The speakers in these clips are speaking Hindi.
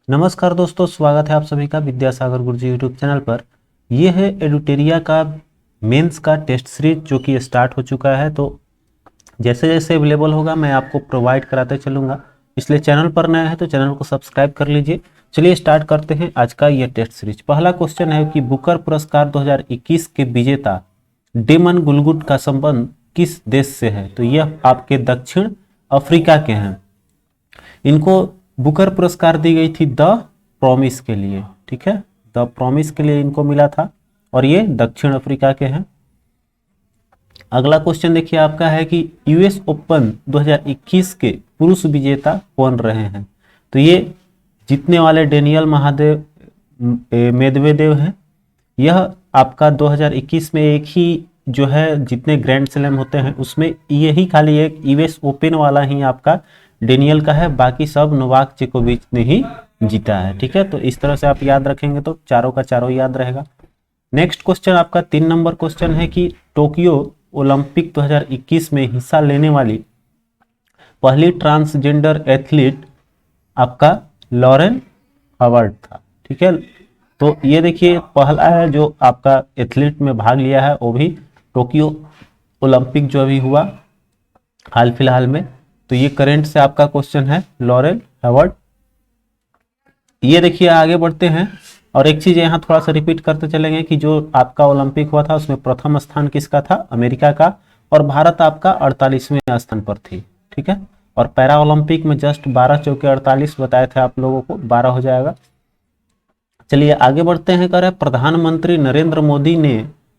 नमस्कार दोस्तों, स्वागत है आप सभी का विद्यासागर गुरुजी यूट्यूब चैनल पर। ये है एडुटेरिया का मेंस का टेस्ट सीरीज जो कि स्टार्ट हो चुका है। तो जैसे जैसे अवेलेबल होगा मैं आपको प्रोवाइड कराते चलूँगा, इसलिए चैनल पर नया है तो चैनल को सब्सक्राइब कर लीजिए। चलिए स्टार्ट करते हैं आज का ये टेस्ट सीरीज। पहला क्वेश्चन है कि बुकर पुरस्कार 2021 के विजेता डेमन गुलगुट का संबंध किस देश से है? तो यह आपके दक्षिण अफ्रीका के हैं। इनको बुकर पुरस्कार दी गई थी द प्रॉमिस के लिए, ठीक है, द प्रॉमिस के लिए इनको मिला था और ये दक्षिण अफ्रीका के हैं। अगला क्वेश्चन देखिए आपका है कि यूएस ओपन 2021 के पुरुष विजेता कौन रहे हैं? तो ये जीतने वाले डेनियल मेदवेदेव हैं। यह आपका 2021 में एक ही जो है जितने ग्रैंड स्लैम होते हैं उसमें यही खाली एक यूएस ओपन वाला ही आपका डेनियल का है, बाकी सब नोवाक जोकोविच ने ही जीता है, ठीक है। तो इस तरह से आप याद रखेंगे तो चारों का चारों याद रहेगा। नेक्स्ट क्वेश्चन आपका 3 नंबर क्वेश्चन है कि टोक्यो ओलंपिक 2021 में हिस्सा लेने वाली पहली ट्रांसजेंडर एथलीट आपका लॉरेन हावर्ड था, ठीक है। तो ये देखिए पहला है जो आपका एथलीट में भाग लिया है, वो भी टोक्यो ओलंपिक जो अभी हुआ हाल फिलहाल में। तो ये करंट से आपका क्वेश्चन है लॉरेन हावर्ड। ये देखिए आगे बढ़ते हैं और एक चीज यहाँ थोड़ा सा रिपीट करते चलेंगे कि जो आपका ओलंपिक हुआ था उसमें प्रथम स्थान किसका था? अमेरिका का, और भारत आपका 48वें स्थान पर थी, ठीक है। और पैरा ओलंपिक में जस्ट 12 चौके 48 बताए थे आप लोगों को, 12 हो जाएगा। चलिए आगे बढ़ते हैं। कह रहे प्रधानमंत्री नरेंद्र मोदी ने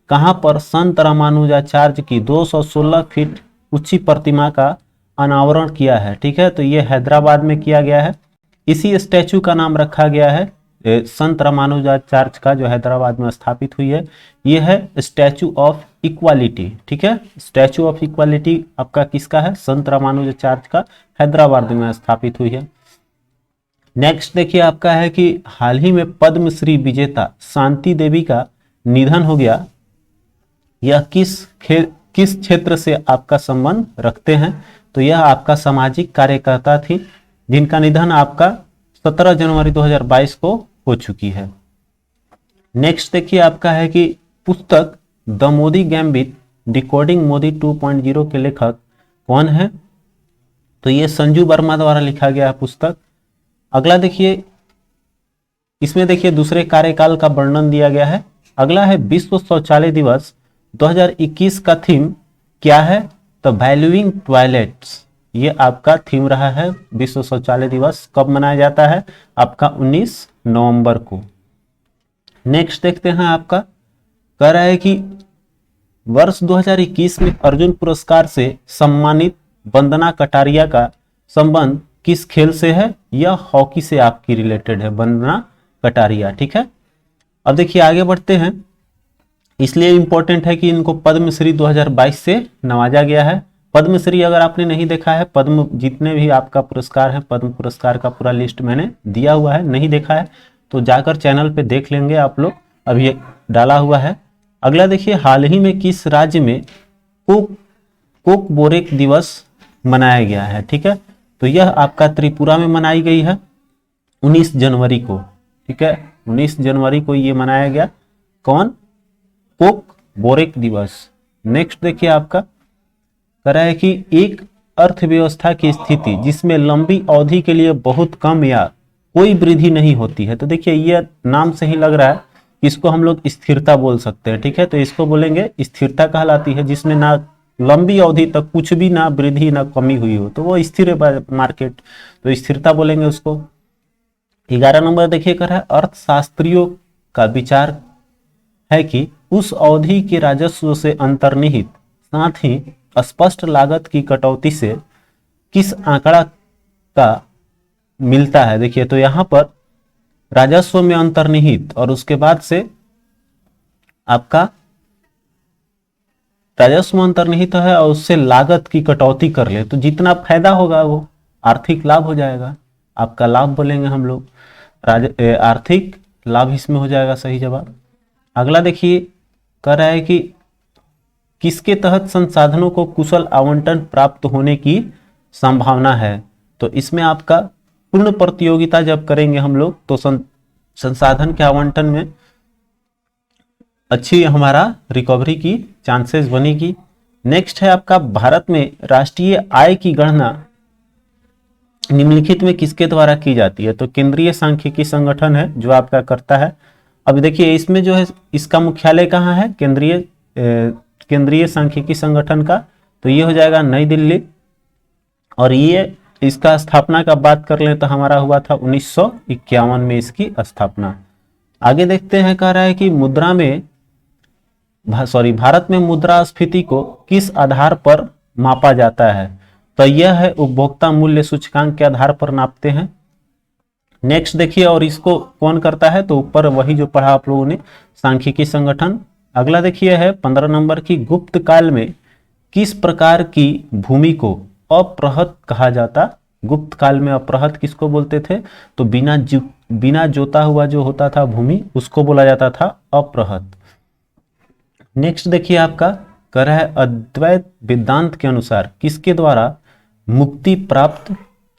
कहां पर संत रामानुजाचार्य की 216 फीट ऊंची प्रतिमा का अनावरण किया है? ठीक है, तो ये हैदराबाद में किया गया है। इसी स्टैचू का नाम रखा गया है संत रामानुजाचार्य का, जो हैदराबाद में स्थापित हुई है। ये है स्टैचू ऑफ इक्वालिटी, ठीक है। स्टैचू ऑफ इक्वालिटी आपका किसका है? संत रामानुजाचार्य का, हैदराबाद में स्थापित हुई है। नेक्स्ट देखिए आपका है कि हाल ही में पद्मश्री विजेता शांति देवी का निधन हो गया। यह किस क्षेत्र से आपका संबंध रखते हैं? तो यह आपका सामाजिक कार्यकर्ता थी जिनका निधन आपका 17 जनवरी 2022 को हो चुकी है। नेक्स्ट देखिए आपका है कि पुस्तक the Modi gambit decoding Modi 2.0 के लेखक कौन है? तो ये संजू वर्मा द्वारा लिखा गया है पुस्तक। अगला देखिए, इसमें देखिए दूसरे कार्यकाल का वर्णन दिया गया है। अगला है विश्व शौचालय दिवस 2021 का थीम क्या है? तो वैल्यूइंग टॉयलेट्स, ये आपका थीम रहा है। विश्व शौचालय दिवस कब मनाया जाता है? आपका 19 नवंबर को। नेक्स्ट देखते हैं, आपका कह रहा है कि वर्ष 2021 में अर्जुन पुरस्कार से सम्मानित वंदना कटारिया का संबंध किस खेल से है? यह हॉकी से आपकी रिलेटेड है, वंदना कटारिया, ठीक है। अब देखिए आगे बढ़ते हैं। इसलिए इंपॉर्टेंट है कि इनको पद्मश्री 2022 से नवाजा गया है। पद्मश्री अगर आपने नहीं देखा है, पद्म जितने भी आपका पुरस्कार है, पद्म पुरस्कार का पूरा लिस्ट मैंने दिया हुआ है, नहीं देखा है तो जाकर चैनल पे देख लेंगे आप लोग, अभी डाला हुआ है। अगला देखिए, हाल ही में किस राज्य में कोक बोरेक दिवस मनाया गया है? ठीक है, तो यह आपका त्रिपुरा में मनाई गई है 19 जनवरी को, ठीक है। 19 जनवरी को ये मनाया गया। कौन? कोक बोरेक दिवस। नेक्स्ट देखिए आपका कह रहा है कि एक अर्थव्यवस्था की स्थिति जिसमें लंबी अवधि के लिए बहुत कम या कोई वृद्धि नहीं होती है। तो देखिए ये नाम से ही लग रहा है, इसको हम लोग स्थिरता बोल सकते हैं, ठीक है। तो इसको बोलेंगे स्थिरता कहलाती है, जिसमें ना लंबी अवधि तक कुछ भी ना वृद्धि ना कमी हुई हो, तो वो स्थिर है मार्केट, तो स्थिरता बोलेंगे उसको। 11 नंबर देखिए कह रहा है अर्थशास्त्रियों का विचार है कि उस अवधि के राजस्व से अंतर्निहित साथ ही स्पष्ट लागत की कटौती से किस आंकड़ा का मिलता है? देखिए तो यहां पर राजस्व में अंतर्निहित और उसके बाद से आपका राजस्व में अंतर्निहित है और उससे लागत की कटौती कर ले तो जितना फायदा होगा वो आर्थिक लाभ हो जाएगा। आपका लाभ बोलेंगे हम लोग, आर्थिक लाभ इसमें हो जाएगा सही जवाब। अगला देखिए कह रहा है कि किसके तहत संसाधनों को कुशल आवंटन प्राप्त होने की संभावना है? तो इसमें आपका पूर्ण प्रतियोगिता जब करेंगे हम लोग तो संसाधन के आवंटन में अच्छी हमारा रिकवरी की चांसेस बनेगी। नेक्स्ट है आपका, भारत में राष्ट्रीय आय की गणना निम्नलिखित में किसके द्वारा की जाती है? तो केंद्रीय सांख्यिकी संगठन है जो आपका करता है। अब देखिए इसमें जो है इसका मुख्यालय कहाँ है? केंद्रीय सांख्यिकी संगठन का, तो ये हो जाएगा नई दिल्ली। और ये इसका स्थापना का बात कर लें तो हमारा हुआ था 1951 में इसकी स्थापना। आगे देखते हैं, कह रहा है कि भारत में मुद्रास्फीति को किस आधार पर मापा जाता है? तो यह है उपभोक्ता मूल्य सूचकांक के आधार पर नापते हैं। नेक्स्ट देखिए, और इसको कौन करता है? तो ऊपर वही जो पढ़ा आप लोगों ने, सांख्यिकी संगठन। अगला देखिए है 15 नंबर की, गुप्त काल में किस प्रकार की भूमि को अप्रहत कहा जाता? गुप्त काल में अप्रहत किसको बोलते थे? तो बिना जोता हुआ जो होता था भूमि, उसको बोला जाता था अप्रहत। नेक्स्ट देखिए आपका, कह रहा है अद्वैत वेदांत के अनुसार किसके द्वारा मुक्ति प्राप्त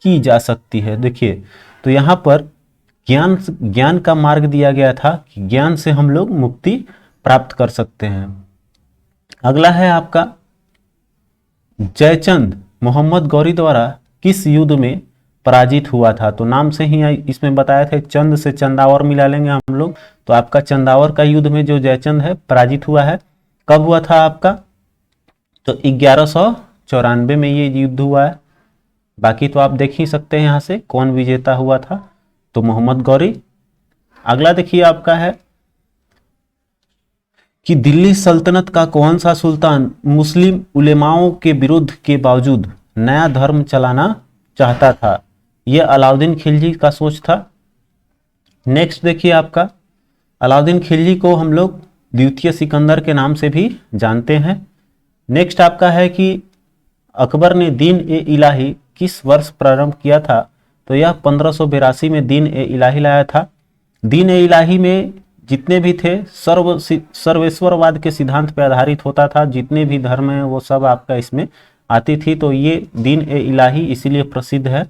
की जा सकती है? देखिए तो यहाँ पर ज्ञान का मार्ग दिया गया था कि ज्ञान से हम लोग मुक्ति प्राप्त कर सकते हैं। अगला है आपका, जयचंद मोहम्मद गौरी द्वारा किस युद्ध में पराजित हुआ था? तो नाम से ही इसमें बताया था, चंद से चंदावर मिला लेंगे हम लोग, तो आपका चंदावर का युद्ध में जो जयचंद है पराजित हुआ है। कब हुआ था आपका? तो 1194 में ये युद्ध हुआ है। बाकी तो आप देख ही सकते हैं यहाँ से कौन विजेता हुआ था, तो मोहम्मद गौरी। अगला देखिए आपका है कि दिल्ली सल्तनत का कौन सा सुल्तान मुस्लिम उलेमाओं के विरोध के बावजूद नया धर्म चलाना चाहता था? यह अलाउद्दीन खिलजी का सोच था। नेक्स्ट देखिए आपका, अलाउद्दीन खिलजी को हम लोग द्वितीय सिकंदर के नाम से भी जानते हैं। नेक्स्ट आपका है कि अकबर ने दीन ए इलाही किस वर्ष प्रारंभ किया था? तो यह 1582 में दीन ए इलाही लाया था। दीन ए इलाही में जितने भी थे सर्वेश्वरवाद के सिद्धांत पर आधारित होता था, जितने भी धर्म हैं वो सब आपका इसमें आती थी, तो ये दीन ए इलाही इसीलिए प्रसिद्ध है।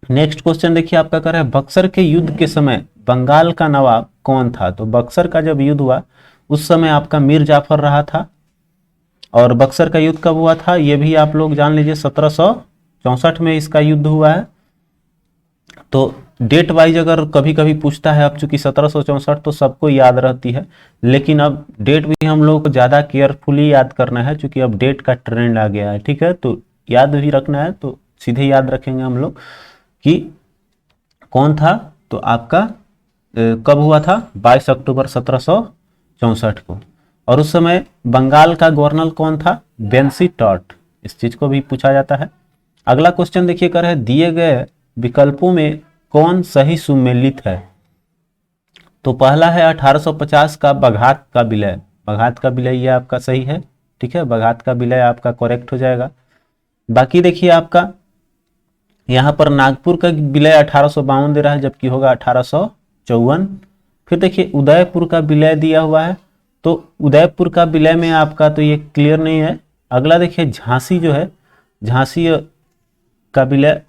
नेक्स्ट क्वेश्चन देखिए आपका, कर रहा है बक्सर के युद्ध के समय बंगाल का नवाब कौन था? तो बक्सर का जब युद्ध हुआ उस समय आपका मीर जाफर रहा था। और बक्सर का युद्ध कब हुआ था ये भी आप लोग जान लीजिए, 1764 में इसका युद्ध हुआ है। तो डेट वाइज अगर कभी कभी पूछता है, अब चूंकि 1764 तो सबको याद रहती है, लेकिन अब डेट भी हम लोग को ज़्यादा केयरफुली याद करना है, चूंकि अब डेट का ट्रेंड आ गया है, ठीक है। तो याद भी रखना है, तो सीधे याद रखेंगे हम लोग कि कौन था। तो आपका कब हुआ था? 22 अक्टूबर 1764 को। और उस समय बंगाल का गवर्नर कौन था? बेंसी टॉट। इस चीज को भी पूछा जाता है। अगला क्वेश्चन देखिए, कर है दिए गए विकल्पों में कौन सही सुमेलित है? तो पहला है 1850 का बघात का विलय। बघात का विलय ये आपका सही है, ठीक है, बघात का विलय आपका करेक्ट हो जाएगा। बाकी देखिए आपका यहाँ पर नागपुर का विलय 1852 दे रहा है, जबकि होगा 1854। फिर देखिए उदयपुर का विलय दिया हुआ है, तो उदयपुर का विलय में आपका तो ये क्लियर नहीं है। अगला देखिए झांसी जो है, झांसी का विलय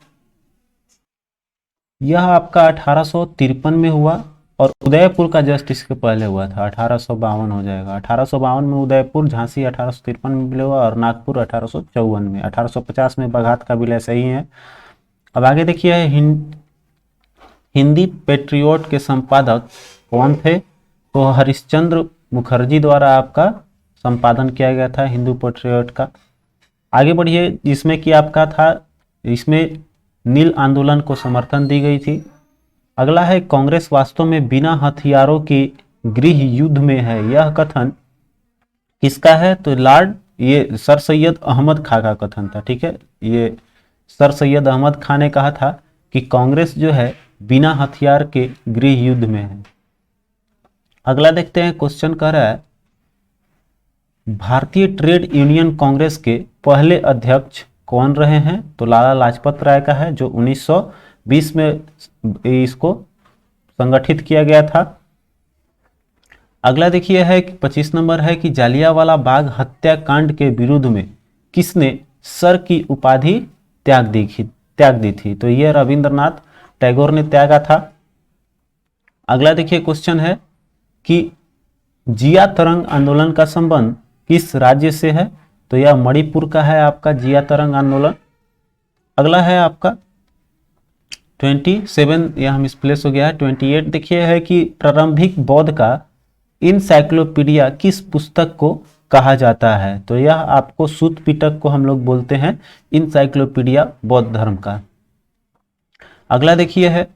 यह आपका 1853 में हुआ, और उदयपुर का जस्ट इसके पहले हुआ था, 1852 हो जाएगा। 1852 में उदयपुर, झांसी 1853 में विलय हुआ, और नागपुर 1854 में। 1850 में बघात का विलय सही है। अब आगे देखिए हिंदी पेट्रियोट के संपादक कौन थे? तो हरिश्चंद्र मुखर्जी द्वारा आपका संपादन किया गया था हिंदू पेट्रियोट का। आगे बढ़िए, इसमें कि आपका था, इसमें नील आंदोलन को समर्थन दी गई थी। अगला है कांग्रेस वास्तव में बिना हथियारों के गृह युद्ध में है, यह कथन किसका है? तो ये सर सैयद अहमद खां का कथन था, ठीक है। ये सर सैयद अहमद खां ने कहा था कि कांग्रेस जो है बिना हथियार के गृह युद्ध में है। अगला देखते हैं, क्वेश्चन कह रहा है भारतीय ट्रेड यूनियन कांग्रेस के पहले अध्यक्ष कौन रहे हैं? तो लाला लाजपत राय का है, जो 1920 में इसको संगठित किया गया था। अगला देखिए है कि 25 नंबर है कि जालियांवाला बाग हत्याकांड के विरुद्ध में किसने सर की उपाधि त्याग दी थी? त्याग दी थी? तो ये रविंद्रनाथ टैगोर ने त्यागा था। अगला देखिए क्वेश्चन है कि जिया तरंग आंदोलन का संबंध किस राज्य से है? तो यह मणिपुर का है आपका जिया तरंग आंदोलन। अगला है आपका 27, यह मिसप्लेस हो गया है। 28 देखिए है कि प्रारंभिक बौद्ध का इनसाइक्लोपीडिया किस पुस्तक को कहा जाता है? तो यह आपको सूत पिटक को हम लोग बोलते हैं इनसाइक्लोपीडिया बौद्ध धर्म का। अगला देखिए है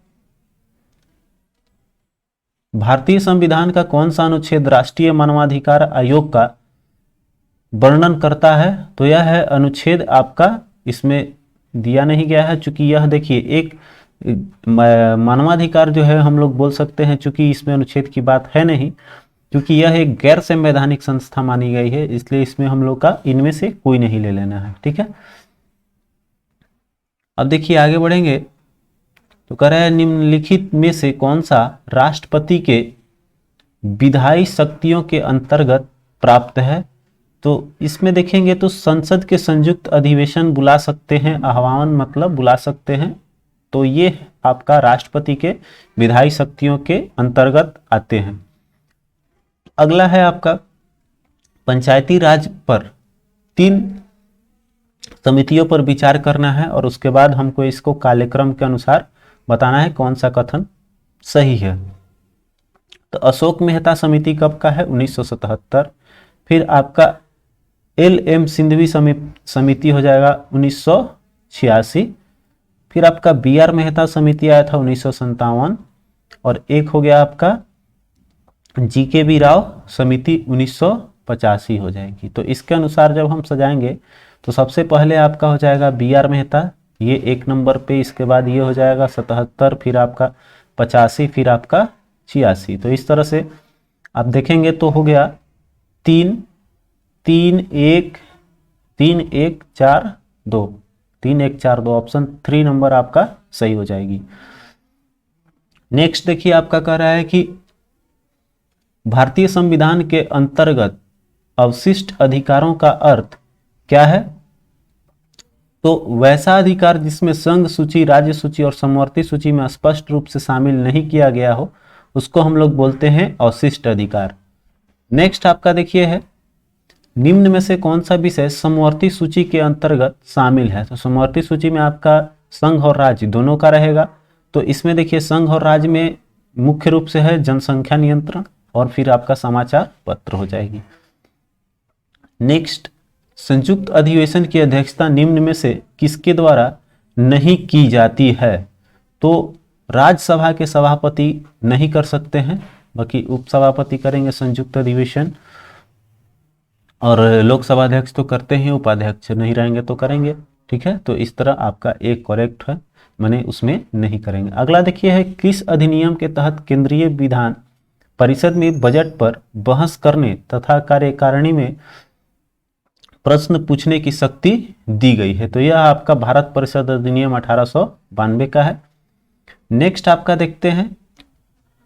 भारतीय संविधान का कौन सा अनुच्छेद राष्ट्रीय मानवाधिकार आयोग का वर्णन करता है? तो यह है अनुच्छेद आपका, इसमें दिया नहीं गया है चूंकि यह देखिए एक मानवाधिकार जो है हम लोग बोल सकते हैं, चूंकि इसमें अनुच्छेद की बात है नहीं, क्योंकि यह एक गैर संवैधानिक संस्था मानी गई है, इसलिए इसमें हम लोग का इनमें से कोई नहीं ले लेना है। ठीक है, अब देखिए आगे बढ़ेंगे तो कह रहा है निम्नलिखित में से कौन सा राष्ट्रपति के विधायी शक्तियों के अंतर्गत प्राप्त है? तो इसमें देखेंगे तो संसद के संयुक्त अधिवेशन बुला सकते हैं, आह्वान मतलब बुला सकते हैं, तो ये आपका राष्ट्रपति के विधायी शक्तियों के अंतर्गत आते हैं। अगला है आपका पंचायती राज पर 3 समितियों पर विचार करना है और उसके बाद हमको इसको कार्यक्रम के अनुसार बताना है कौन सा कथन सही है। तो अशोक मेहता समिति कब का है? 1977। फिर आपका LM सिंधवी समिति हो जाएगा 1986। फिर आपका BR मेहता समिति आया था 1957 और एक हो गया आपका GKB राव समिति 1985 हो जाएगी। तो इसके अनुसार जब हम सजाएंगे तो सबसे पहले आपका हो जाएगा BR मेहता, ये 1 नंबर पे, इसके बाद ये हो जाएगा 77, फिर आपका 85, फिर आपका 86। तो इस तरह से आप देखेंगे तो हो गया 3 3 1 3 1 4 2 3 1 4 2, ऑप्शन 3 नंबर आपका सही हो जाएगी। नेक्स्ट देखिए आपका कह रहा है कि भारतीय संविधान के अंतर्गत अवशिष्ट अधिकारों का अर्थ क्या है? तो वैसा अधिकार जिसमें संघ सूची, राज्य सूची और समवर्ती सूची में स्पष्ट रूप से शामिल नहीं किया गया हो, उसको हम लोग बोलते हैं अवशिष्ट अधिकार। नेक्स्ट आपका देखिए है निम्न में से कौन सा विषय समवर्ती सूची के अंतर्गत शामिल है? तो समवर्ती सूची में आपका संघ और राज्य दोनों का रहेगा। तो इसमें देखिए संघ और राज्य में मुख्य रूप से है जनसंख्या नियंत्रण और फिर आपका समाचार पत्र हो जाएगी। नेक्स्ट, संयुक्त अधिवेशन की अध्यक्षता निम्न में से किसके द्वारा नहीं की जाती है? तो राज्यसभा के सभापति नहीं कर सकते हैं, बाकी उपसभापति करेंगे संयुक्त अधिवेशन, और लोकसभा अध्यक्ष तो करते हैं, उपाध्यक्ष नहीं रहेंगे तो करेंगे। ठीक है, तो इस तरह आपका एक करेक्ट है, माने उसमें नहीं करेंगे। अगला देखिए है किस अधिनियम के तहत केंद्रीय विधान परिषद में बजट पर बहस करने तथा कार्यकारिणी में प्रश्न पूछने की शक्ति दी गई है? तो यह आपका भारत परिषद अधिनियम 1892 का है। नेक्स्ट आपका देखते हैं,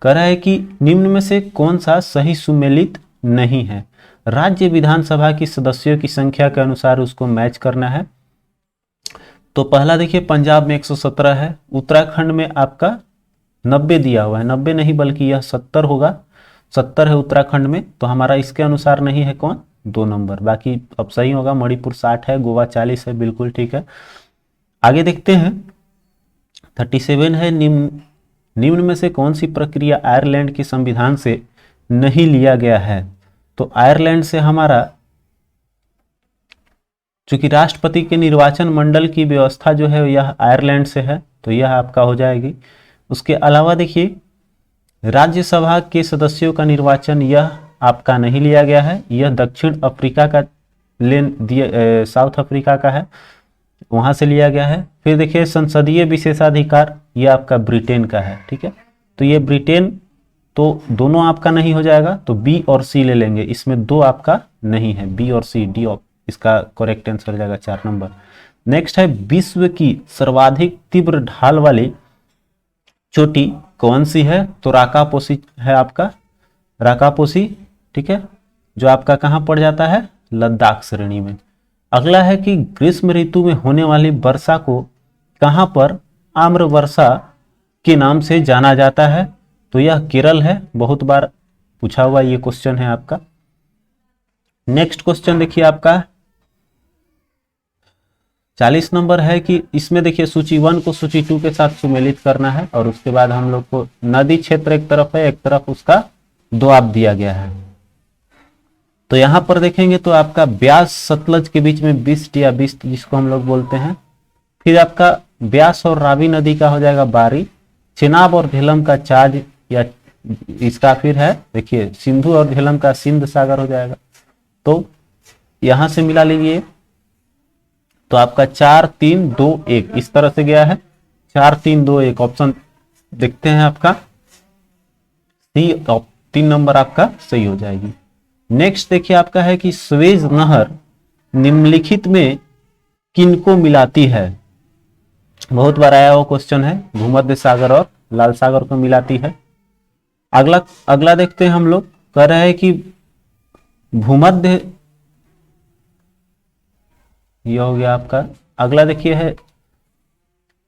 कह रहा है कि निम्न में से कौन सा सही सुमेलित नहीं है? राज्य विधानसभा की सदस्यों की संख्या के अनुसार उसको मैच करना है। तो पहला देखिए पंजाब में 117 है, उत्तराखंड में आपका 90 दिया हुआ है, 90 नहीं बल्कि यह 70 होगा, 70 है उत्तराखंड में, तो हमारा इसके अनुसार नहीं है कौन? 2 नंबर, बाकी अब सही होगा। मणिपुर 60 है, गोवा 40 है, बिल्कुल ठीक है। आगे देखते हैं 37 है निम्न में से कौन सी प्रक्रिया आयरलैंड के संविधान से नहीं लिया गया है? तो आयरलैंड से हमारा चूंकि राष्ट्रपति के निर्वाचन मंडल की व्यवस्था जो है यह आयरलैंड से है, तो यह आपका हो जाएगी। उसके अलावा देखिए राज्यसभा के सदस्यों का निर्वाचन यह आपका नहीं लिया गया है, यह दक्षिण अफ्रीका का साउथ अफ्रीका का है, वहां से लिया गया है। फिर देखिए संसदीय विशेषाधिकार यह आपका ब्रिटेन का है। ठीक है, तो ये ब्रिटेन, तो दोनों आपका नहीं हो जाएगा, तो बी और सी ले लेंगे, इसमें 2 आपका नहीं है, बी और सी, डी इसका करेक्ट आंसर हो जाएगा 4 नंबर। नेक्स्ट है विश्व की सर्वाधिक तीव्र ढाल वाली चोटी कौन सी है? तो राकापोसी है आपका, राकापोसी। ठीक है, जो आपका कहाँ पड़ जाता है? लद्दाख श्रेणी में। अगला है कि ग्रीष्म ऋतु में होने वाली वर्षा को कहां पर आम्र वर्षा के नाम से जाना जाता है? तो यह केरल है। बहुत बार पूछा हुआ ये क्वेश्चन है आपका। नेक्स्ट क्वेश्चन देखिए आपका 40 नंबर है कि इसमें देखिए सूची 1 को सूची 2 के साथ सुमेलित करना है और उसके बाद हम लोग को नदी क्षेत्र एक तरफ है, एक तरफ उसका दोआब दिया गया है। तो यहां पर देखेंगे तो आपका ब्यास सतलज के बीच में बिस्ट या बिस्ट जिसको हम लोग बोलते हैं। फिर आपका ब्यास और रावी नदी का हो जाएगा बारी। चिनाब और झेलम का चाज या इसका फिर है देखिए सिंधु और झेलम का सिंध सागर हो जाएगा। तो यहां से मिला लीजिए तो आपका 4 3 2 1 इस तरह से गया है। 4 3 2 1 ऑप्शन देखते हैं आपका सी, 3 नंबर आपका सही हो जाएगी। नेक्स्ट देखिए आपका है कि स्वेज नहर निम्नलिखित में किनको मिलाती है? बहुत बार आया हुआ क्वेश्चन है। भूमध्य सागर और लाल सागर को मिलाती है। अगला देखते हैं हम लोग। कह रहे हैं कि भूमध्य, ये हो गया आपका। अगला देखिए है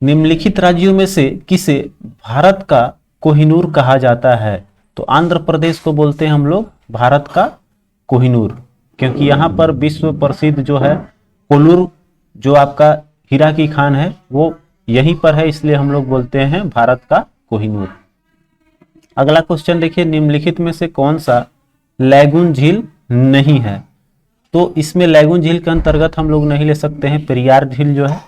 निम्नलिखित राज्यों में से किसे भारत का कोहिनूर कहा जाता है? तो आंध्र प्रदेश को बोलते हैं हम लोग भारत का कोहिनूर, क्योंकि यहां पर विश्व प्रसिद्ध जो है कोलूर जो आपका हीरा की खान है वो यहीं पर है, इसलिए हम लोग बोलते हैं भारत का कोहिनूर। अगला क्वेश्चन देखिए निम्नलिखित में से कौन सा लैगून झील नहीं है? तो इसमें लैगून झील के अंतर्गत हम लोग नहीं ले सकते हैं पेरियार झील जो है,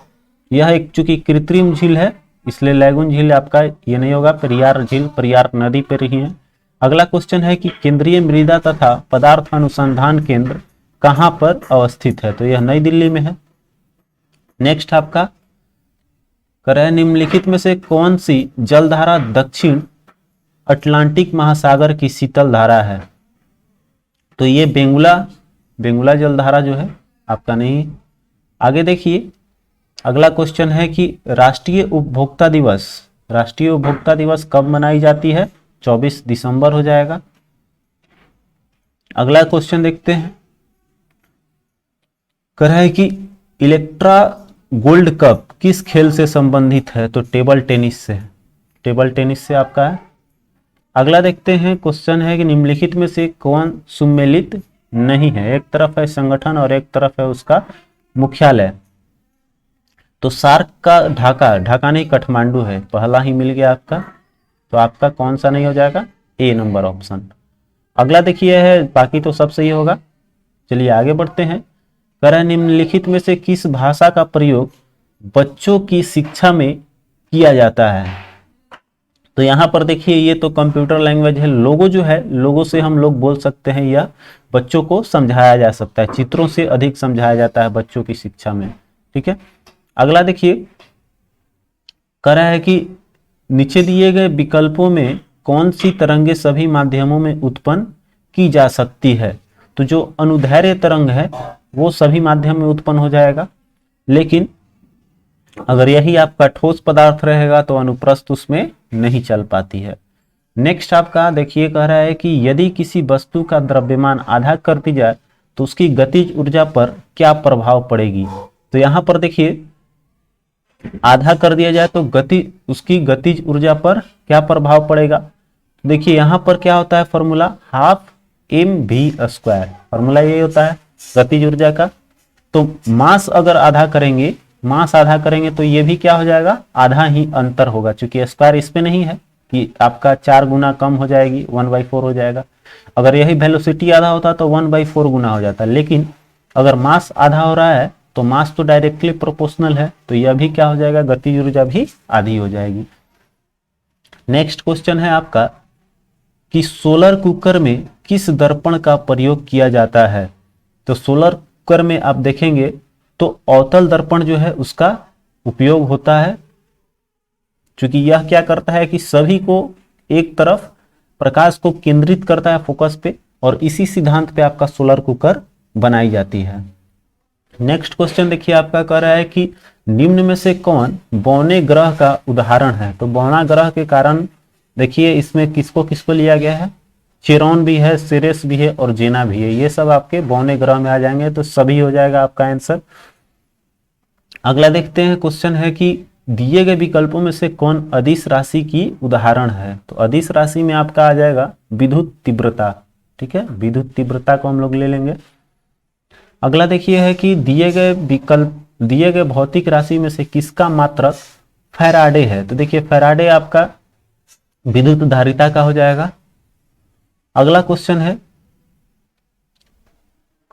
यह एक चूंकि कृत्रिम झील है इसलिए लैगून झील आपका ये नहीं होगा। पेरियार झील पेरियार नदी पर ही है। अगला क्वेश्चन है कि केंद्रीय मृदा तथा पदार्थ अनुसंधान केंद्र कहां पर अवस्थित है? तो यह नई दिल्ली में है। नेक्स्ट आपका करें निम्नलिखित में से कौन सी जलधारा दक्षिण अटलांटिक महासागर की शीतल धारा है? तो ये बेंगुला जलधारा जो है आपका नहीं। आगे देखिए अगला क्वेश्चन है कि राष्ट्रीय उपभोक्ता दिवस कब मनाई जाती है? 24 दिसंबर हो जाएगा। अगला क्वेश्चन देखते हैं। कह रहा है कि इलेक्ट्रा गोल्ड कप किस खेल से संबंधित है? तो टेबल टेनिस से आपका है। अगला देखते हैं क्वेश्चन है कि निम्नलिखित में से कौन सुमेलित नहीं है? एक तरफ है संगठन और एक तरफ है उसका मुख्यालय। तो सार्क का ढाका नहीं काठमांडू है, पहला ही मिल गया आपका। तो आपका कौन सा नहीं हो जाएगा? ए नंबर ऑप्शन। अगला देखिए है, बाकी तो सब सही होगा। चलिए आगे बढ़ते हैं। कह रहा है निम्नलिखित में से किस भाषा का प्रयोग बच्चों की शिक्षा में किया जाता है? तो यहां पर देखिए ये तो कंप्यूटर लैंग्वेज है। लोगो जो है, लोगो से हम लोग बोल सकते हैं या बच्चों को समझाया जा सकता है। चित्रों से अधिक समझाया जाता है बच्चों की शिक्षा में। ठीक है। अगला देखिए कह रहा है कि नीचे दिए गए विकल्पों में कौन सी तरंगे सभी माध्यमों में उत्पन्न की जा सकती है? तो जो अनुदैर्घ्य तरंग है वो सभी माध्यम में उत्पन्न हो जाएगा, लेकिन अगर यही आपका ठोस पदार्थ रहेगा तो अनुप्रस्थ उसमें नहीं चल पाती है। नेक्स्ट आपका देखिए कह रहा है कि यदि किसी वस्तु का द्रव्यमान आधा कर दी जाए तो उसकी गतिज ऊर्जा पर क्या प्रभाव पड़ेगी? तो यहां पर देखिए आधा कर दिया जाए तो उसकी गतिज ऊर्जा पर क्या प्रभाव पड़ेगा? देखिए यहां पर क्या होता है फॉर्मूला, हाफ mv²। फॉर्मूला ये होता है गतिज ऊर्जा का। तो मास अगर आधा करेंगे तो ये भी क्या हो जाएगा? आधा ही अंतर होगा, क्योंकि स्क्वायर इस पे नहीं है कि आपका 4 गुना कम हो जाएगी, 1/4 हो जाएगा। अगर यही वेलोसिटी आधा होता तो 1/4 गुना हो जाता, लेकिन अगर मास आधा हो रहा है तो मास तो डायरेक्टली प्रोपोर्शनल है, तो यह भी क्या हो जाएगा? गतिज ऊर्जा भी आधी हो जाएगी। नेक्स्ट क्वेश्चन है आपका कि सोलर कुकर में किस दर्पण का प्रयोग किया जाता है? तो सोलर कुकर में आप देखेंगे तो अवतल दर्पण जो है उसका उपयोग होता है, क्योंकि यह क्या करता है कि सभी को एक तरफ प्रकाश को केंद्रित करता है फोकस पे, और इसी सिद्धांत पे आपका सोलर कुकर बनाई जाती है। नेक्स्ट क्वेश्चन देखिए आपका कह रहा है कि निम्न में से कौन बौने ग्रह का उदाहरण है? तो बौना ग्रह के कारण देखिए इसमें किसको किसको लिया गया है? चिरौन भी है, सिरेस भी है और जेना भी है। ये सब आपके बौने ग्रह में आ जाएंगे, तो सभी हो जाएगा आपका आंसर। अगला देखते हैं क्वेश्चन है कि दिए गए विकल्पों में से कौन अदिश राशि की उदाहरण है? तो अदिश राशि में आपका आ जाएगा विद्युत तीव्रता। ठीक है, विद्युत तीव्रता को हम लोग ले लेंगे। अगला देखिए है कि दिए गए भौतिक राशि में से किसका मात्रक फैराडे है? तो देखिए फैराडे आपका विद्युत धारिता का हो जाएगा। अगला क्वेश्चन है,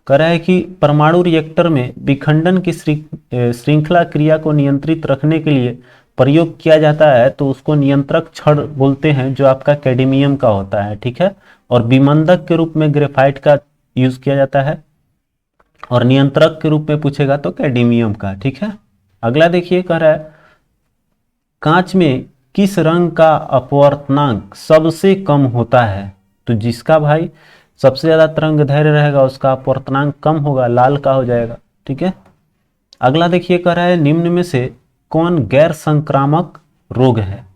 कह रहा है कि परमाणु रिएक्टर में विखंडन की श्रृंखला क्रिया को नियंत्रित रखने के लिए प्रयोग किया जाता है, तो उसको नियंत्रक छड़ बोलते हैं, जो आपका कैडमियम का होता है। ठीक है, और विमंदक के रूप में ग्रेफाइट का यूज किया जाता है, और नियंत्रक के रूप में पूछेगा तो कैडमियम का। ठीक है, अगला देखिए कह रहा है कांच में किस रंग का अपवर्तनांक सबसे कम होता है? तो जिसका भाई सबसे ज्यादा तरंग दैर्घ्य रहेगा उसका अपवर्तनांक कम होगा, लाल का हो जाएगा। ठीक है, अगला देखिए कह रहा है निम्न में से कौन गैर संक्रामक रोग है?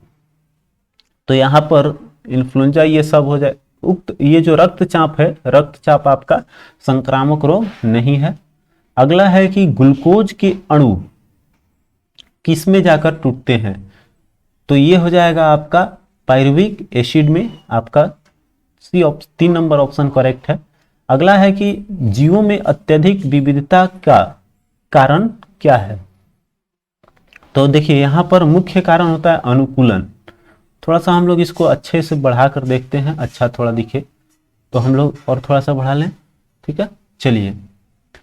तो यहां पर इन्फ्लुएंजा ये सब हो जाए। उक्त ये जो रक्तचाप है, रक्तचाप आपका संक्रामक रोग नहीं है। अगला है कि ग्लूकोज के अणु किस में जाकर टूटते हैं? तो ये हो जाएगा आपका पायरुविक एसिड में। आपका सी 3 नंबर ऑप्शन करेक्ट है। अगला है कि जीवों में अत्यधिक विविधता का कारण क्या है? तो देखिए यहां पर मुख्य कारण होता है अनुकूलन। थोड़ा सा हम लोग इसको अच्छे से बढ़ा कर देखते हैं, अच्छा थोड़ा दिखे तो हम लोग और थोड़ा सा बढ़ा लें। ठीक है, चलिए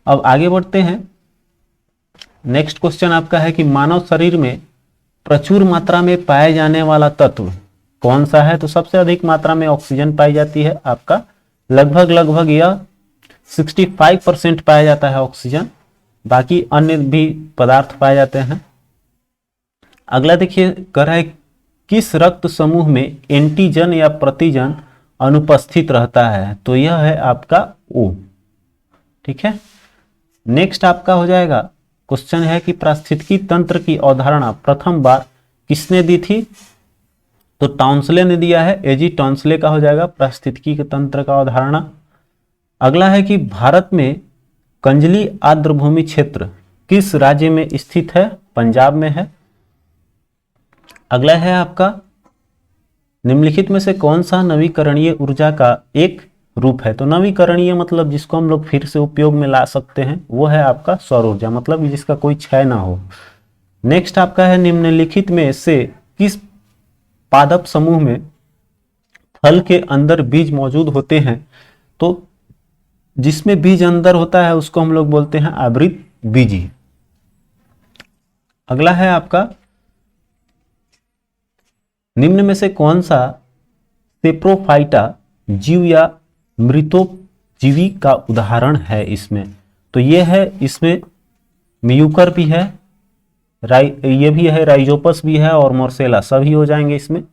अब आगे बढ़ते हैं। नेक्स्ट क्वेश्चन आपका है कि मानव शरीर में प्रचुर मात्रा में पाए जाने वाला तत्व कौन सा है? तो सबसे अधिक मात्रा में ऑक्सीजन पाई जाती है। आपका लगभग यह 65% पाया जाता है ऑक्सीजन, बाकी अन्य भी पदार्थ पाए जाते हैं। अगला देखिए कह रहा है किस रक्त समूह में एंटीजन या प्रतिजन अनुपस्थित रहता है? तो यह है आपका O। ठीक है, नेक्स्ट आपका हो जाएगा क्वेश्चन है कि पारिस्थितिकी तंत्र की अवधारणा प्रथम बार किसने दी थी? तो टॉन्सले ने दिया है, एजी टॉन्सले का हो जाएगा पारिस्थितिकी तंत्र का अवधारणा। अगला है कि भारत में कंजली आर्द्रभूमि क्षेत्र किस राज्य में स्थित है? पंजाब में है। अगला है आपका निम्नलिखित में से कौन सा नवीकरणीय ऊर्जा का एक रूप है? तो नवीकरणीय मतलब जिसको हम लोग फिर से उपयोग में ला सकते हैं, वो है आपका सौर ऊर्जा, मतलब जिसका कोई क्षय ना हो। नेक्स्ट आपका है निम्नलिखित में से किस पादप समूह में फल के अंदर बीज मौजूद होते हैं? तो जिसमें बीज अंदर होता है उसको हम लोग बोलते हैं आवृत बीजी। अगला है आपका निम्न में से कौन सा सेप्रोफाइटा जीव या मृतोपजीवी का उदाहरण है इसमें? तो ये है, इसमें म्यूकर भी है, ये भी है, राइजोपस भी है और मोर्सेला सभी हो जाएंगे इसमें।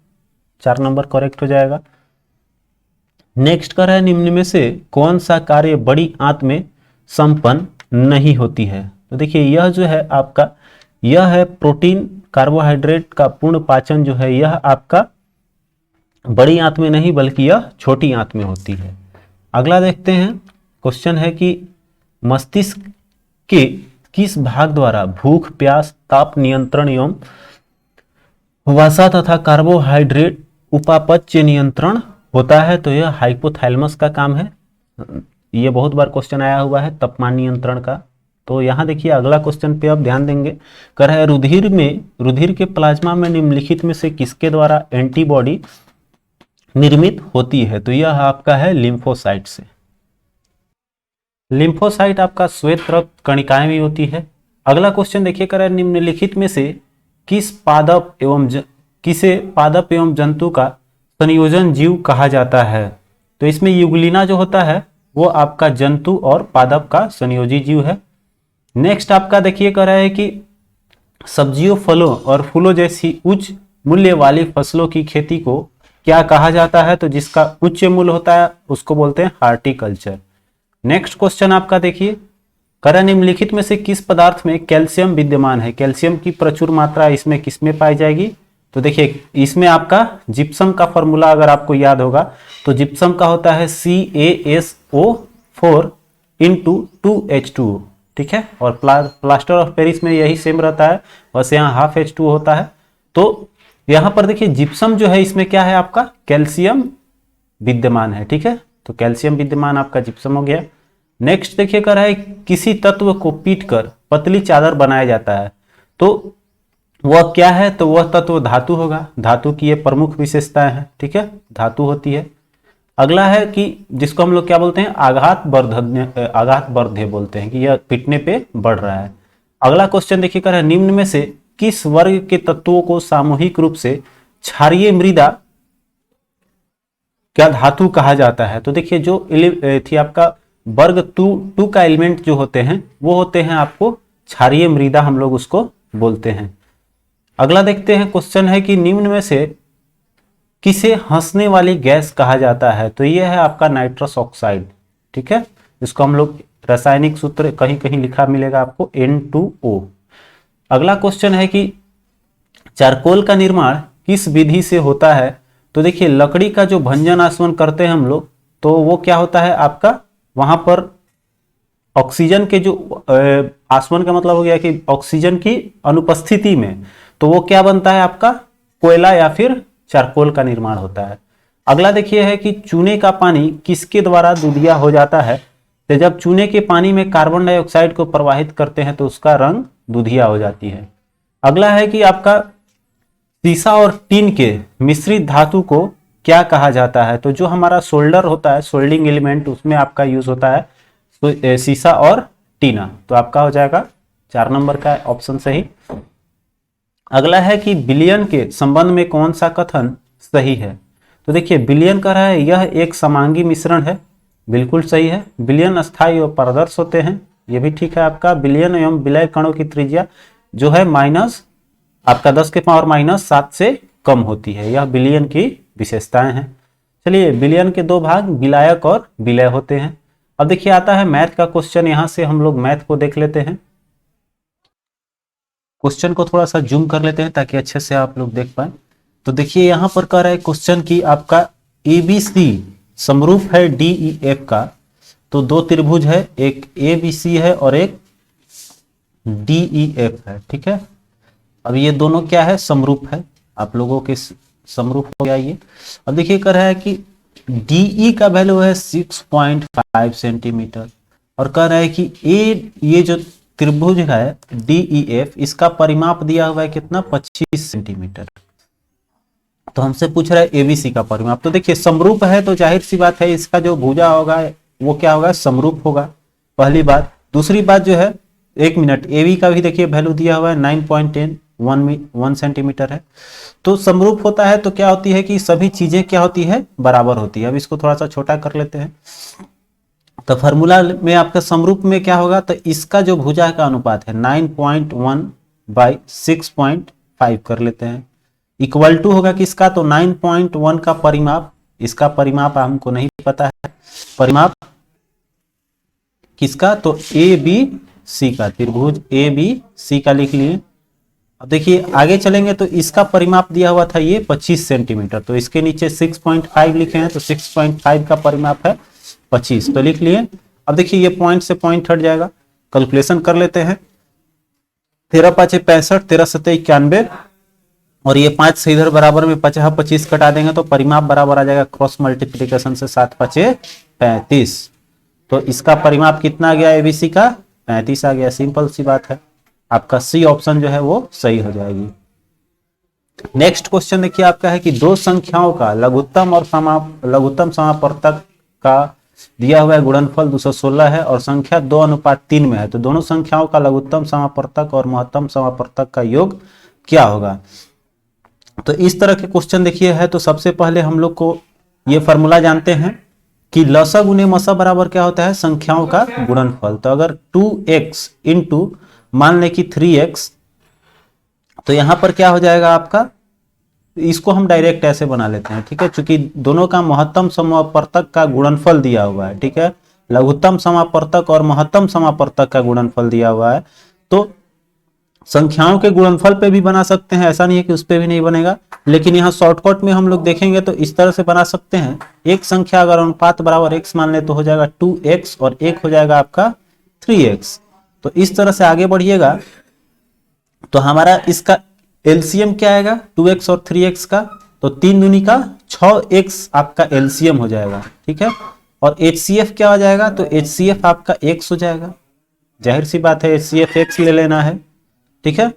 4 नंबर करेक्ट हो जाएगा। नेक्स्ट कर है निम्न में से कौन सा कार्य बड़ी आंत में संपन्न नहीं होती है? तो देखिए यह जो है आपका, यह है प्रोटीन कार्बोहाइड्रेट का पूर्ण पाचन जो है, यह आपका बड़ी आंत में नहीं बल्कि यह छोटी आंत में होती है। अगला देखते हैं, क्वेश्चन है कि मस्तिष्क के किस भाग द्वारा भूख, प्यास, ताप नियंत्रण एवं वसा तथा कार्बोहाइड्रेट उपापचय नियंत्रण होता है? तो यह हाइपोथैलेमस का काम है। यह बहुत बार क्वेश्चन आया हुआ है तापमान नियंत्रण का। तो यहां देखिए अगला क्वेश्चन पे आप ध्यान देंगे, कह रहा है रुधिर के प्लाज्मा में निम्नलिखित में से किसके द्वारा एंटीबॉडी निर्मित होती है? तो यह आपका है लिम्फोसाइट से। लिम्फोसाइट आपका श्वेत रक्त कणिकाएं भी होती है। अगला क्वेश्चन देखिए कह रहा है निम्नलिखित में से किसे पादप एवं जंतु का संयोजन जीव कहा जाता है? तो इसमें युगलिना जो होता है वो आपका जंतु और पादप का संयोजी जीव है। नेक्स्ट आपका देखिए कह रहा है कि सब्जियों, फलों और फूलों जैसी उच्च मूल्य वाली फसलों की खेती को क्या कहा जाता है? तो जिसका उच्च मूल्य होता है उसको बोलते हैं हार्टिकल्चर। नेक्स्ट क्वेश्चन आपका देखिए कह रहा है निम्नलिखित में से किस पदार्थ में कैल्शियम विद्यमान है? कैल्शियम की प्रचुर मात्रा इसमें किसमें पाई जाएगी? तो देखिए इसमें आपका जिप्सम का फॉर्मूला अगर आपको याद होगा तो जिप्सम का होता है CaSO4 × 2H2O। ठीक है, और प्लास्टर ऑफ पेरिस में यही सेम रहता है, बस यहाँ हाफ H2 होता है। तो यहाँ पर देखिए जिप्सम जो है इसमें क्या है आपका कैल्शियम विद्यमान है, ठीक है, तो कैल्शियम विद्यमान आपका जिप्सम हो गया। नेक्स्ट देखिए कर है किसी तत्व को पीटकर पतली चादर बनाया जाता है, तो वह क्या है, तो वह तत्व धातु होगा, धातु की ये प्रमुख विशेषताएं हैं, ठीक है, धातु होती है। अगला है कि जिसको हम लोग क्या बोलते हैं आघात वर्धे बोलते हैं, कि यह पिटने पे बढ़ रहा है। अगला क्वेश्चन देखिए कर है निम्न में से किस वर्ग के तत्वों को सामूहिक रूप से क्षारीय मृदा क्या धातु कहा जाता है। तो देखिए जो थी आपका वर्ग टू का एलिमेंट जो होते हैं वो होते हैं आपको क्षारीय मृदा, हम लोग उसको बोलते हैं। अगला देखते हैं क्वेश्चन है कि निम्न में से किसे हंसने वाली गैस कहा जाता है। तो यह है आपका नाइट्रस ऑक्साइड, ठीक है, इसको हम लोग रासायनिक सूत्र कहीं कहीं लिखा मिलेगा आपको N2O। अगला क्वेश्चन है कि चारकोल का निर्माण किस विधि से होता है। तो देखिए लकड़ी का जो भंजन आसवन करते हैं हम लोग, तो वो क्या होता है आपका वहां पर ऑक्सीजन के जो आसवन का मतलब हो गया कि ऑक्सीजन की अनुपस्थिति में, तो वो क्या बनता है आपका कोयला या फिर चारकोल का निर्माण होता है। अगला देखिए है कि चूने का पानी किसके द्वारा दूधिया हो जाता है। तो जब चूने के पानी में कार्बन डाइऑक्साइड को प्रवाहित करते हैं तो उसका रंग दूधिया हो जाती है। अगला है कि आपका सीसा और टीन के मिश्रित धातु को क्या कहा जाता है। तो जो हमारा सोल्डर होता है, सोल्डिंग एलिमेंट, उसमें आपका यूज होता है तो सीसा और टीना, तो आपका हो जाएगा 4 नंबर का ऑप्शन सही। अगला है कि विलयन के संबंध में कौन सा कथन सही है। तो देखिए विलयन कह रहा है यह एक समांगी मिश्रण है, बिल्कुल सही है। विलयन अस्थायी और पारदर्शी होते हैं, यह भी ठीक है आपका। विलयन एवं विलय कणों की त्रिज्या जो है आपका 10 के पावर -7 से कम होती है, यह विलयन की विशेषताएं हैं। चलिए विलयन के 2 भाग विलायक और विलय होते हैं। अब देखिए आता है मैथ का क्वेश्चन, यहां से हम लोग मैथ को देख लेते हैं। क्वेश्चन को थोड़ा सा जूम कर लेते हैं ताकि अच्छे से आप लोग देख पाए। तो देखिए यहां पर कह रहा है क्वेश्चन की आपका ABC समरूप है DEF का। तो 2 त्रिभुज है, एक ABC है और एक DEF है, ठीक है। अब ये दोनों क्या है समरूप है, आप लोगों के समरूप हो गया ये। अब देखिए कह रहा है कि DE का वैल्यू है 6.5 सेंटीमीटर और कह रहा है कि ये जो त्रिभुज है DEF, इसका परिमाप दिया हुआ है कितना 25 सेंटीमीटर। तो हमसे पूछ रहा है ABC का परिमाप। तो देखिए समरूप है तो जाहिर सी बात है इसका जो भुजा होगा वो क्या होगा समरूप होगा, पहली बात। दूसरी बात जो है 1 मिनट AB का भी देखिए वैल्यू दिया हुआ है 9.10 1 सेंटीमीटर है। तो समरूप होता है तो क्या होती है कि सभी चीजें क्या होती है बराबर होती है। अब इसको थोड़ा सा छोटा कर लेते हैं। तो फार्मूला में आपका समरूप में क्या होगा, तो इसका जो भुजा का अनुपात है 9.1/6.5 कर लेते हैं, इक्वल टू होगा किसका, तो 9.1 का परिमाप, इसका परिमाप हमको नहीं पता है, परिमाप किसका, तो ABC का, त्रिभुज ABC का लिख लिए। अब देखिए आगे चलेंगे तो इसका परिमाप दिया हुआ था ये 25 सेंटीमीटर, तो इसके नीचे 6.5 लिखे हैं, तो 6.5 का परिमाप है 25, तो लिख लिए। अब देखिए ये पॉइंट से पॉइंट हट जाएगा, कैलकुलेशन कर लेते हैं। 13×5 = 65, 13×7 = 91 और ये 5 से इधर बराबर में 50 कटा देंगे तो परिमाप बराबर आ जाएगा क्रॉस मल्टीप्लिकेशन से 7×5 = 35। तो इसका परिमाप कितना आ गया ABC का 35 आ गया, सिंपल सी बात है। आपका C ऑप्शन जो है वो सही हो जाएगी। नेक्स्ट क्वेश्चन देखिए आपका है कि 2 संख्याओं का लघुत्तम समापवर्तक का दिया हुआ है गुणनफल 216 है और संख्या 2:3 में है। तो दोनों संख्याओं का लघुत्तम समापवर्तक और महत्तम समापवर्तक का योग क्या होगा। तो इस तरह के क्वेश्चन देखिए है, तो सबसे पहले हम लोग को ये फॉर्मूला जानते हैं कि लसा गुने मसा बराबर क्या होता है संख्याओं का गुणनफल। तो अगर 2x इंटू मान लें कि 3x, तो यहां पर क्या हो जाएगा आपका, इसको हम डायरेक्ट ऐसे बना लेते हैं, ठीक है, क्योंकि दोनों का महत्तम समापवर्तक का गुणनफल दिया हुआ है, ठीक है, लघुत्तम समापवर्तक और महत्तम समापवर्तक का गुणनफल दिया हुआ है। तो संख्याओं के गुणनफल पे भी बना सकते हैं, ऐसा नहीं है कि उस पे भी नहीं बनेगा, लेकिन यहाँ शॉर्टकट में हम लोग देखेंगे तो इस तरह से बना सकते हैं। एक संख्या अगर अनुपात बराबर x मान ले तो हो जाएगा 2x और एक हो जाएगा आपका 3x। तो इस तरह से आगे बढ़िएगा तो हमारा इसका एलसीएम क्या आएगा 2x और 3x का, तो 3 दूनी का 6x आपका एलसीएम हो जाएगा, ठीक है। और HCF क्या हो जाएगा, तो HCF आपका x हो जाएगा, जाहिर सी बात है HCF x ले लेना है, ठीक है।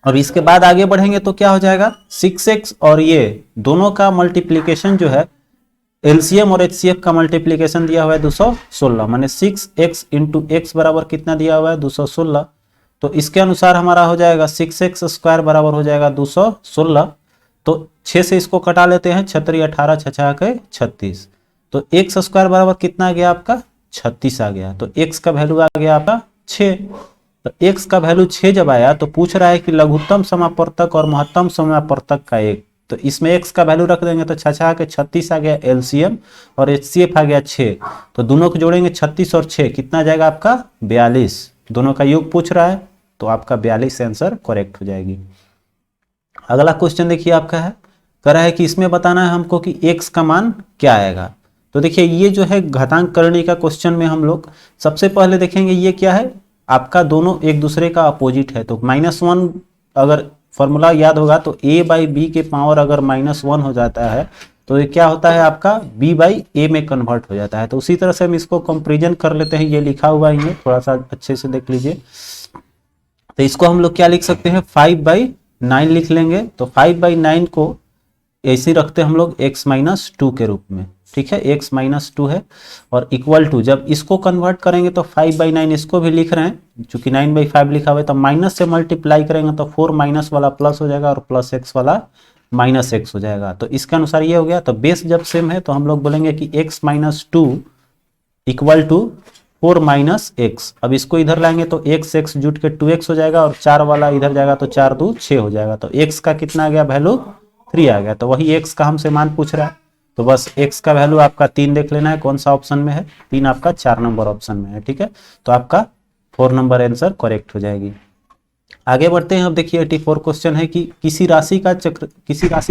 और इसके बाद आगे बढ़ेंगे तो क्या हो जाएगा 6x और ये दोनों का मल्टीप्लीकेशन जो है एलसीएम और HCF का मल्टीप्लीकेशन दिया हुआ है 216, माने 6x इंटू x बराबर कितना दिया हुआ है 216। तो इसके अनुसार हमारा हो जाएगा 6x स्क्वायर बराबर हो जाएगा 216। तो 6 से इसको कटा लेते हैं, 6 3 18 6 के 36। तो x स्क्वायर बराबर कितना आ गया आपका 36 आ गया। तो x का वैल्यू आ गया आपका 6। तो x का वैल्यू 6 जब आया तो पूछ रहा है कि लघुत्तम समापवर्तक और महत्तम समापवर्तक का एक, तो इसमें x का वैल्यू रख देंगे तो 6 के 36 आ गया एलसीएम और HCF आ गया 6। तो दोनों को जोड़ेंगे 36 और 6 कितना आ जाएगा आपका 42। दोनों का योग पूछ रहा है तो आपका 42 आंसर करेक्ट हो जाएगी। अगला क्वेश्चन देखिए आपका है, कह रहा है कि इसमें बताना है हमको कि x का मान क्या आएगा। तो देखिए ये जो है घातांक करने का क्वेश्चन में हम लोग सबसे पहले देखेंगे ये क्या है, आपका दोनों एक दूसरे का अपोजिट है। तो -1 अगर फॉर्मूला याद होगा तो a/b के पावर अगर -1 हो जाता है तो ये क्या होता है आपका b/a में कन्वर्ट हो जाता है। तो उसी तरह से हम इसको कंपेरिजन कर लेते हैं, ये लिखा हुआ ही है, थोड़ा सा अच्छे से देख लीजिए। तो इसको हम लोग क्या लिख सकते हैं 5/9 लिख लेंगे। तो 5/9 को ऐसे रखते हैं हम लोग x-2 के रूप में, ठीक है, x-2 है और इक्वल टू, जब इसको कन्वर्ट करेंगे तो 5/9 इसको भी लिख रहे हैं, चूंकि 9/5 लिखा हुआ है तो माइनस से मल्टीप्लाई करेंगे तो 4 माइनस वाला प्लस हो जाएगा और प्लस x वाला माइनस x हो जाएगा। तो इसके अनुसार ये हो गया। तो बेस जब सेम है तो हम लोग बोलेंगे कि x-2 equal to 4 minus x। अब इसको इधर लाएंगे तो x जुट के 2x हो जाएगा और 4 वाला इधर जाएगा तो 4 2 6 हो जाएगा। तो x का कितना आ गया वैल्यू 3 आ गया। तो वही x का हमसे मान पूछ रहा है, तो बस x का वैल्यू आपका 3 देख लेना है, कौन सा ऑप्शन में है 3 आपका 4 नंबर ऑप्शन में है, ठीक है। तो आपका 4 नंबर आंसर करेक्ट हो जाएगी। आगे बढ़ते हैं। अब देखिए 84 क्वेश्चन है कि किसी राशि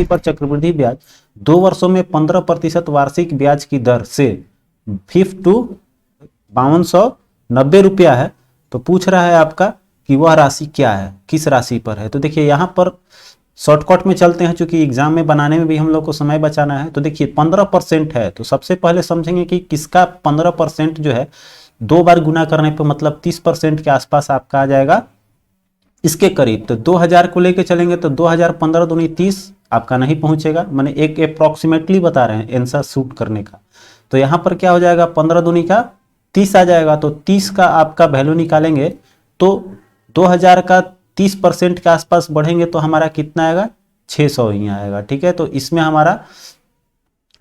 पर चक्रवृद्धि ब्याज 2 वर्षों में 15% वार्षिक ब्याज की दर से 5290 रुपया है। तो पूछ रहा है आपका कि वह राशि क्या है, किस राशि पर है। तो देखिए यहाँ पर शॉर्टकट में चलते हैं, चूंकि एग्जाम में बनाने में भी हम लोग को समय बचाना है। तो देखिए 15% है, तो सबसे पहले समझेंगे कि किसका 15% जो है 2 बार गुना करने पर मतलब 30% के आसपास आपका आ जाएगा, इसके करीब। तो 2000 को लेके चलेंगे तो 2000 15 दूनी 30 आपका नहीं पहुंचेगा, माने एक अप्रोक्सीमेटली बता रहे हैं आंसर शूट करने का। तो यहाँ पर क्या हो जाएगा 15 दूनी का 30 आ जाएगा। तो 30 का आपका वैल्यू निकालेंगे तो 2000 का 30% के आसपास बढ़ेंगे तो हमारा कितना आएगा 600 ही आएगा, ठीक है। तो इसमें हमारा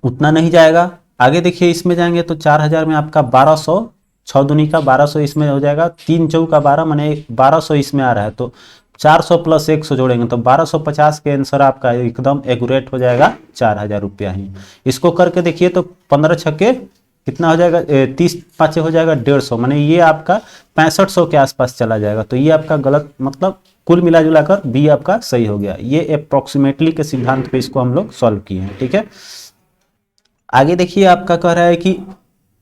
उतना नहीं जाएगा। आगे देखिए इसमें जाएंगे तो 4000 में आपका 1200, 6 दूनी का 1200 इसमें हो जाएगा, 3 चौका 12 माने 1200 इसमें आ रहा है। तो 400 प्लस 100 जोड़ेंगे तो 1250 के आंसर आपका एकदम एक्यूरेट हो जाएगा 4000 रुपया ही। इसको करके देखिए तो 15 छक्के कितना हो जाएगा 30 पाँचे हो जाएगा 150, माने ये आपका 6500 के आसपास चला जाएगा। तो ये आपका गलत, मतलब कुल मिला जुला कर बी आपका सही हो गया। ये अप्रोक्सीमेटली के सिद्धांत पे इसको हम लोग सॉल्व किए हैं, ठीक है। आगे देखिए आपका कह रहा है कि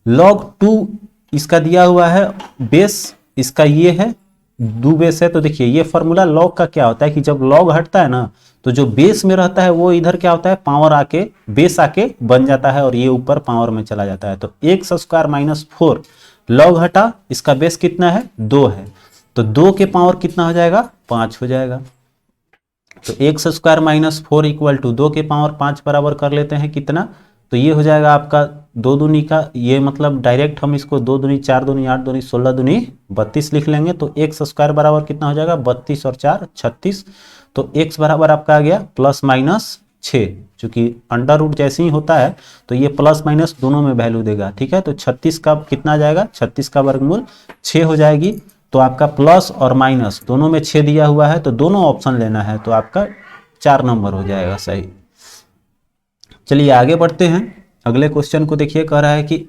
log 2 इसका दिया हुआ है, बेस इसका ये है 2 बेस है। तो देखिए ये फॉर्मूला log का क्या होता है कि जब log हटता है ना तो जो बेस में रहता है वो इधर क्या होता है पावर आके बेस आके बन जाता है और ये ऊपर पावर में चला जाता है। तो x स्क्वायर माइनस 4 log हटा, इसका बेस कितना है 2 है, तो 2 के पावर कितना हो जाएगा 5 हो जाएगा। तो x square minus 4 equal to 2 के पावर 5 बराबर कर लेते हैं कितना, तो ये हो जाएगा आपका 2 दूनी का, ये मतलब डायरेक्ट हम इसको 2 दूनी 4 दूनी 8 दूनी 16 दूनी 32 लिख लेंगे। तो x स्क्वायर बराबर कितना हो जाएगा 32 और 4 36। तो x बराबर आपका आ गया +-6, चूंकि अंडर रूट जैसे ही होता है तो ये प्लस माइनस दोनों में वैल्यू देगा, ठीक है। तो 36 का कितना आ जाएगा 36 का वर्गमूल 6 हो जाएगी। तो आपका प्लस और माइनस दोनों में 6 दिया हुआ है तो दोनों ऑप्शन लेना है, तो आपका 4 नंबर हो जाएगा सही। चलिए आगे बढ़ते हैं। अगले क्वेश्चन को देखिए, कह रहा है कि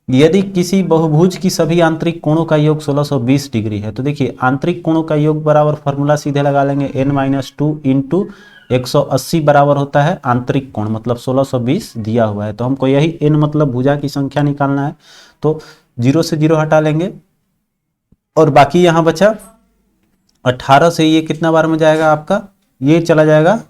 यदि किसी बहुभुज की सभी आंतरिक कोणों का योग 1620 डिग्री है। तो देखिए आंतरिक कोणों का योग बराबर फॉर्मूला सीधे लगा लेंगे n-2 इंटू 180 बराबर होता है आंतरिक कोण, मतलब 1620 दिया हुआ है। तो हमको यही n मतलब भुजा की संख्या निकालना है। तो 0 से 0 हटा लेंगे और बाकी यहाँ बचा 18 से ये कितना बार में जाएगा आपका, ये चला जाएगा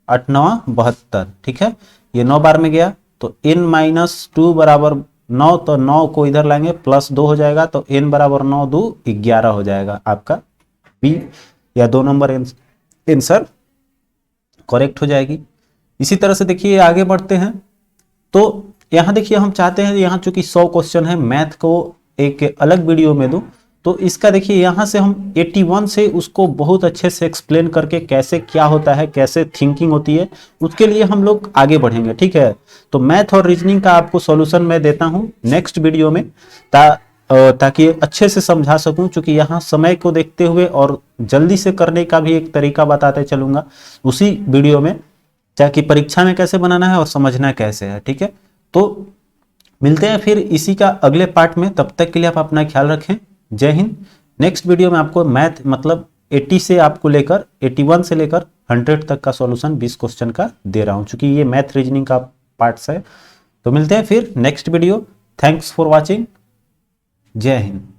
8 9 72, ठीक है, ये 9 बार में गया तो n-2 बराबर 9, तो 9 को इधर लाएंगे प्लस 2 हो जाएगा, तो n बराबर 9 2 11 हो जाएगा आपका बी या 2 नंबर आंसर करेक्ट हो जाएगी। इसी तरह से देखिए आगे बढ़ते हैं, तो यहाँ देखिए हम चाहते हैं यहाँ चूंकि 100 क्वेश्चन है, मैथ को एक अलग वीडियो में दूं, तो इसका देखिए यहाँ से हम 81 से उसको बहुत अच्छे से एक्सप्लेन करके कैसे क्या होता है, कैसे थिंकिंग होती है, उसके लिए हम लोग आगे बढ़ेंगे, ठीक है। तो मैथ और रीजनिंग का आपको सॉल्यूशन मैं देता हूँ नेक्स्ट वीडियो में, ताकि अच्छे से समझा सकूं, क्योंकि यहाँ समय को देखते हुए और जल्दी से करने का भी एक तरीका बताते चलूंगा उसी वीडियो में, ताकि परीक्षा में कैसे बनाना है और समझना कैसे है, ठीक है। तो मिलते हैं फिर इसी का अगले पार्ट में, तब तक के लिए आप अपना ख्याल रखें। जय हिंद। नेक्स्ट वीडियो में आपको मैथ मतलब 80 से आपको लेकर 81 से लेकर 100 तक का सॉल्यूशन 20 क्वेश्चन का दे रहा हूं, चूंकि ये मैथ रीजनिंग का पार्ट्स है। तो मिलते हैं फिर next video. Thanks for watching. जय हिंद।